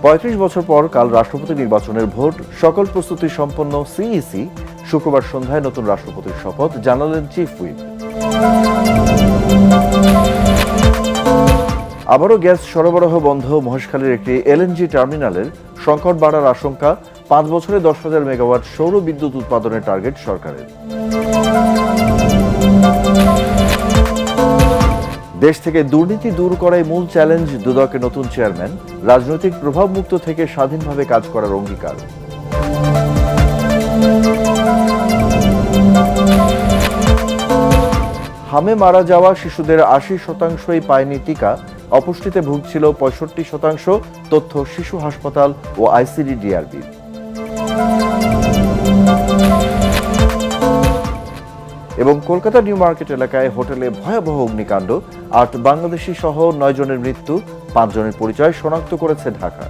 ৩৫ বছর পর কাল রাষ্ট্রপতি নির্বাচনের ভোট, সকল প্রস্তুতি সম্পন্ন সিইসি। শুক্রবার সন্ধ্যায় নতুন রাষ্ট্রপতির শপথ জানালেন চিফ হুইপ। আবারও গ্যাস সরবরাহ বন্ধ। মহেশখালীর একটি এলএনজি টার্মিনালের সংকট বাড়ার আশঙ্কা। 5 বছরে 10,000 মেগাওয়াট সৌর বিদ্যুৎ উৎপাদনের টার্গেট সরকারের। দেশ থেকে দুর্নীতি দূর করাই মূল চ্যালেঞ্জ। দুদকের নতুন চেয়ারম্যান। রাজনৈতিক প্রভাবমুক্ত থেকে স্বাধীনভাবে কাজ করার অঙ্গীকার। হামে মারা যাওয়া শিশুদের 80%ই পায়নি টিকা। অপুষ্টিতে ভুগছিল 65%। তথ্য শিশু হাসপাতাল ও আইসিডিডিআরবি। এবং কলকাতা নিউ মার্কেট এলাকায় হোটেলে ভয়াবহ অগ্নিকাণ্ড। 8 বাংলাদেশি সহ 9 জনের মৃত্যু, 5 জনের পরিচয় শনাক্ত করেছে ঢাকা।